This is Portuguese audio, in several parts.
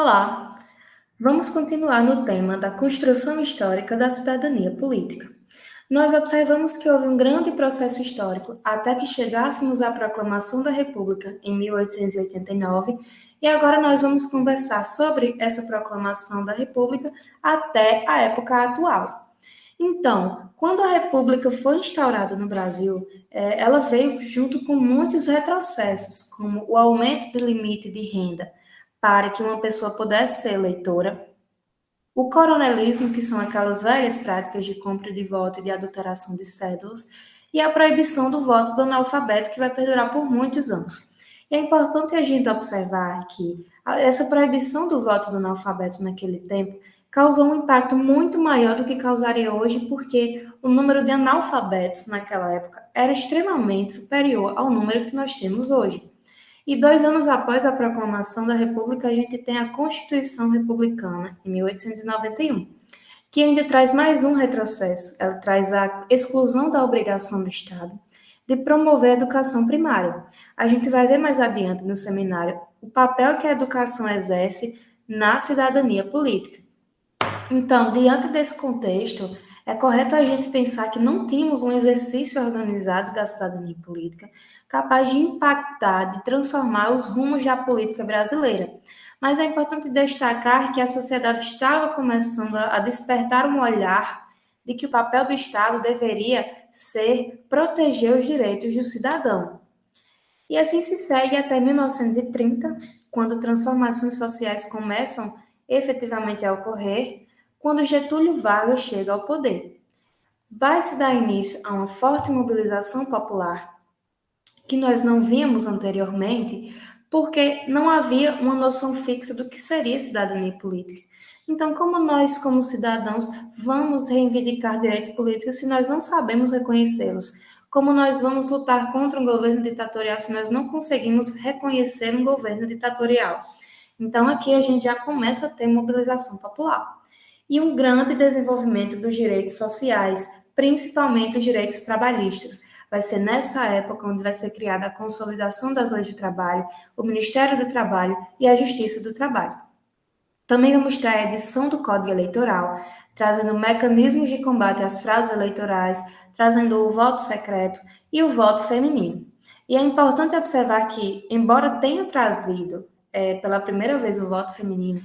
Olá, vamos continuar no tema da construção histórica da cidadania política. Nós observamos que houve um grande processo histórico até que chegássemos à proclamação da República em 1889, e agora nós vamos conversar sobre essa proclamação da República até a época atual. Então, quando a República foi instaurada no Brasil, ela veio junto com muitos retrocessos, como o aumento do limite de renda para que uma pessoa pudesse ser eleitora, o coronelismo, que são aquelas velhas práticas de compra de voto e de adulteração de cédulas, e a proibição do voto do analfabeto, que vai perdurar por muitos anos. E é importante a gente observar que essa proibição do voto do analfabeto naquele tempo causou um impacto muito maior do que causaria hoje, porque o número de analfabetos naquela época era extremamente superior ao número que nós temos hoje. E 2 anos após a proclamação da República, a gente tem a Constituição Republicana, em 1891, que ainda traz mais um retrocesso. Ela traz a exclusão da obrigação do Estado de promover a educação primária. A gente vai ver mais adiante no seminário o papel que a educação exerce na cidadania política. Então, diante desse contexto, é correto a gente pensar que não tínhamos um exercício organizado da cidadania política capaz de impactar, de transformar os rumos da política brasileira. Mas é importante destacar que a sociedade estava começando a despertar um olhar de que o papel do Estado deveria ser proteger os direitos do cidadão. E assim se segue até 1930, quando transformações sociais começam efetivamente a ocorrer, quando Getúlio Vargas chega ao poder. Vai se dar início a uma forte mobilização popular que nós não víamos anteriormente, porque não havia uma noção fixa do que seria cidadania política. Então, como nós, como cidadãos, vamos reivindicar direitos políticos se nós não sabemos reconhecê-los? Como nós vamos lutar contra um governo ditatorial se nós não conseguimos reconhecer um governo ditatorial? Então, aqui a gente já começa a ter mobilização popular. E um grande desenvolvimento dos direitos sociais, principalmente os direitos trabalhistas. Vai ser nessa época onde vai ser criada a consolidação das leis de trabalho, o Ministério do Trabalho e a Justiça do Trabalho. Também vamos ter a edição do Código Eleitoral, trazendo mecanismos de combate às fraudes eleitorais, trazendo o voto secreto e o voto feminino. E é importante observar que, embora tenha trazido pela primeira vez o voto feminino,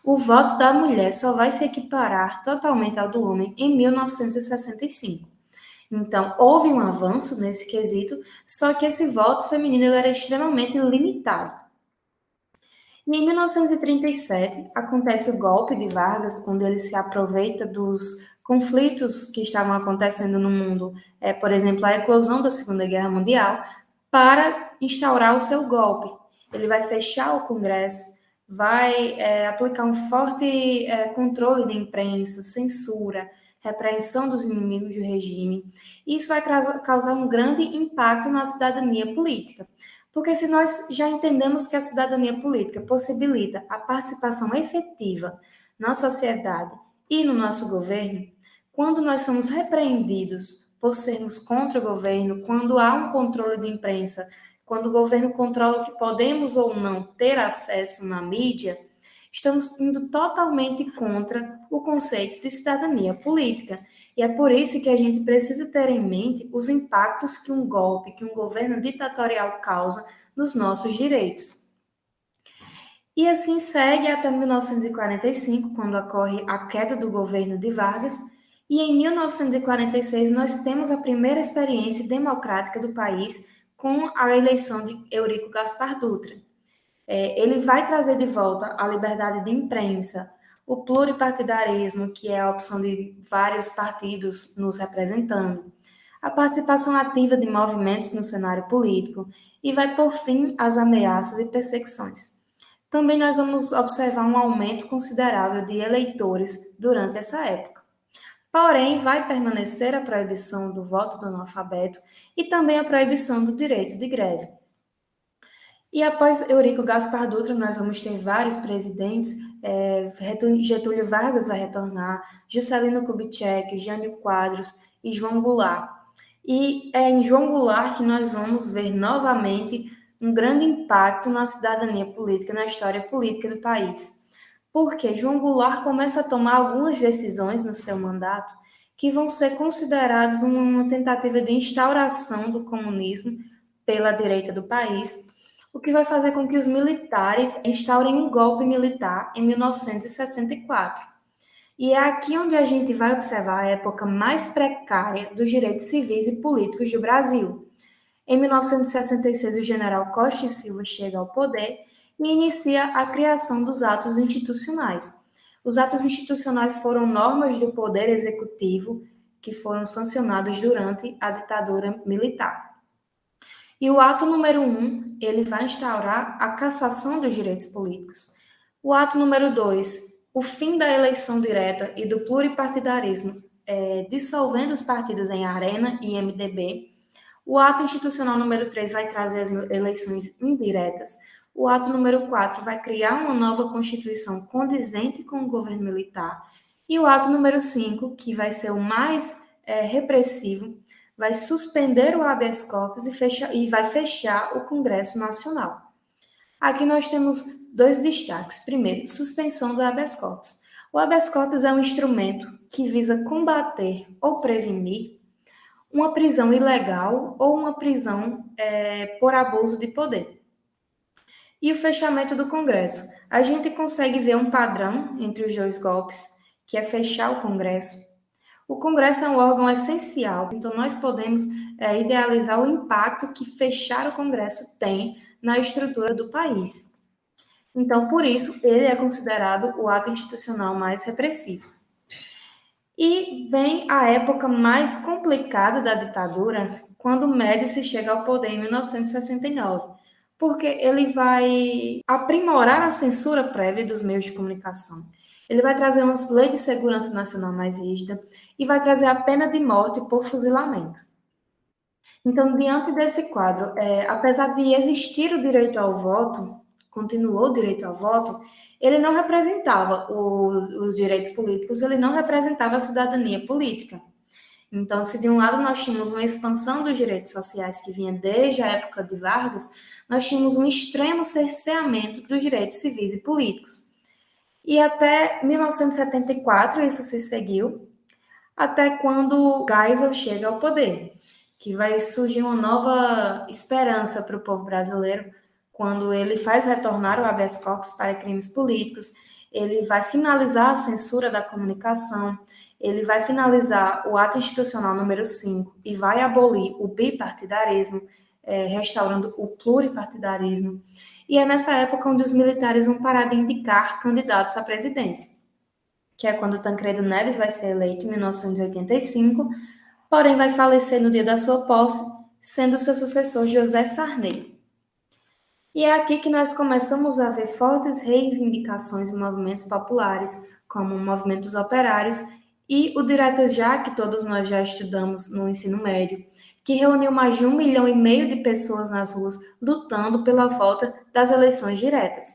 o voto da mulher só vai se equiparar totalmente ao do homem em 1965. Então, houve um avanço nesse quesito, só que esse voto feminino era extremamente limitado. E em 1937, acontece o golpe de Vargas, quando ele se aproveita dos conflitos que estavam acontecendo no mundo, por exemplo, a eclosão da Segunda Guerra Mundial, para instaurar o seu golpe. Ele vai fechar o Congresso, vai aplicar um forte controle da imprensa, censura, repreensão dos inimigos do regime. Isso vai causar um grande impacto na cidadania política. Porque se nós já entendemos que a cidadania política possibilita a participação efetiva na sociedade e no nosso governo, quando nós somos repreendidos por sermos contra o governo, quando há um controle de imprensa, quando o governo controla o que podemos ou não ter acesso na mídia, estamos indo totalmente contra o conceito de cidadania política. E é por isso que a gente precisa ter em mente os impactos que um golpe, que um governo ditatorial causa nos nossos direitos. E assim segue até 1945, quando ocorre a queda do governo de Vargas, e em 1946 nós temos a primeira experiência democrática do país com a eleição de Eurico Gaspar Dutra. Ele vai trazer de volta a liberdade de imprensa, o pluripartidarismo, que é a opção de vários partidos nos representando, a participação ativa de movimentos no cenário político e vai por fim às ameaças e perseguições. Também nós vamos observar um aumento considerável de eleitores durante essa época. Porém, vai permanecer a proibição do voto do analfabeto e também a proibição do direito de greve. E após Eurico Gaspar Dutra, nós vamos ter vários presidentes, Getúlio Vargas vai retornar, Juscelino Kubitschek, Jânio Quadros e João Goulart. E é em João Goulart que nós vamos ver novamente um grande impacto na cidadania política, na história política do país. porque João Goulart começa a tomar algumas decisões no seu mandato que vão ser consideradas uma tentativa de instauração do comunismo pela direita do país, o que vai fazer com que os militares instaurem um golpe militar em 1964. E é aqui onde a gente vai observar a época mais precária dos direitos civis e políticos do Brasil. Em 1966, o general Costa e Silva chega ao poder e inicia a criação dos atos institucionais. Os atos institucionais foram normas do poder executivo que foram sancionadas durante a ditadura militar. E o ato número 1, ele vai instaurar a cassação dos direitos políticos. O ato número 2, o fim da eleição direta e do pluripartidarismo, dissolvendo os partidos em Arena e MDB. O ato institucional número 3 vai trazer as eleições indiretas. O ato número 4 vai criar uma nova Constituição condizente com o governo militar. E o ato número 5, que vai ser o mais repressivo, vai suspender o habeas corpus e vai fechar o Congresso Nacional. Aqui nós temos dois destaques. Primeiro, suspensão do habeas corpus. O habeas corpus é um instrumento que visa combater ou prevenir uma prisão ilegal ou uma prisão por abuso de poder. E o fechamento do Congresso. A gente consegue ver um padrão entre os dois golpes, que é fechar o Congresso. O Congresso é um órgão essencial, então nós podemos idealizar o impacto que fechar o Congresso tem na estrutura do país. Então, por isso, ele é considerado o ato institucional mais repressivo. E vem a época mais complicada da ditadura, quando Médici chega ao poder em 1969, porque ele vai aprimorar a censura prévia dos meios de comunicação. Ele vai trazer uma lei de segurança nacional mais rígida e vai trazer a pena de morte por fuzilamento. Então, diante desse quadro, apesar de existir o direito ao voto, continuou o direito ao voto, ele não representava os direitos políticos, ele não representava a cidadania política. Então, se de um lado nós tínhamos uma expansão dos direitos sociais que vinha desde a época de Vargas, nós tínhamos um extremo cerceamento dos direitos civis e políticos. E até 1974 isso se seguiu, até quando Geisel chega ao poder, que vai surgir uma nova esperança para o povo brasileiro, quando ele faz retornar o habeas corpus para crimes políticos, ele vai finalizar a censura da comunicação, ele vai finalizar o ato institucional número 5 e vai abolir o bipartidarismo, restaurando o pluripartidarismo. E é nessa época onde os militares vão parar de indicar candidatos à presidência, que é quando Tancredo Neves vai ser eleito em 1985, porém vai falecer no dia da sua posse, sendo seu sucessor José Sarney. E é aqui que nós começamos a ver fortes reivindicações em movimentos populares, como o movimento dos operários e o Diretas Já, que todos nós já estudamos no ensino médio, que reuniu mais de 1,5 milhão de pessoas nas ruas lutando pela volta das eleições diretas.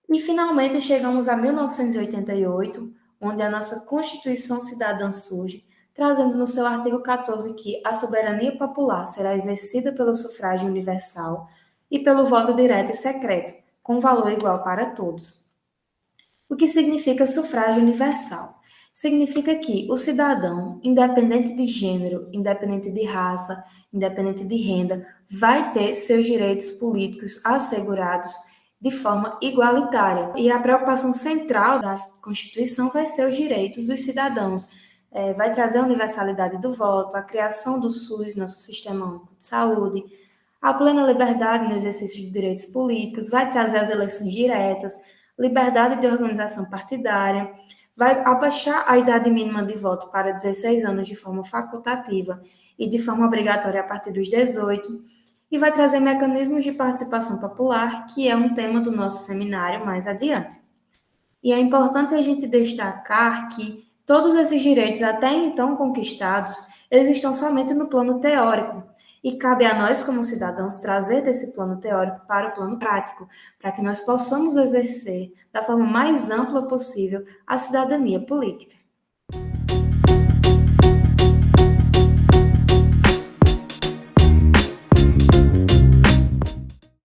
E finalmente chegamos a 1988, onde a nossa Constituição Cidadã surge, trazendo no seu artigo 14 que a soberania popular será exercida pelo sufrágio universal e pelo voto direto e secreto, com valor igual para todos. O que significa sufrágio universal? Significa que o cidadão, independente de gênero, independente de raça, independente de renda, vai ter seus direitos políticos assegurados de forma igualitária. E a preocupação central da Constituição vai ser os direitos dos cidadãos. Vai trazer a universalidade do voto, a criação do SUS, nosso Sistema Único de Saúde, a plena liberdade no exercício de direitos políticos, vai trazer as eleições diretas, liberdade de organização partidária, vai abaixar a idade mínima de voto para 16 anos de forma facultativa e de forma obrigatória a partir dos 18, e vai trazer mecanismos de participação popular, que é um tema do nosso seminário mais adiante. E é importante a gente destacar que todos esses direitos até então conquistados, eles estão somente no plano teórico, e cabe a nós, como cidadãos, trazer desse plano teórico para o plano prático, para que nós possamos exercer da forma mais ampla possível a cidadania política.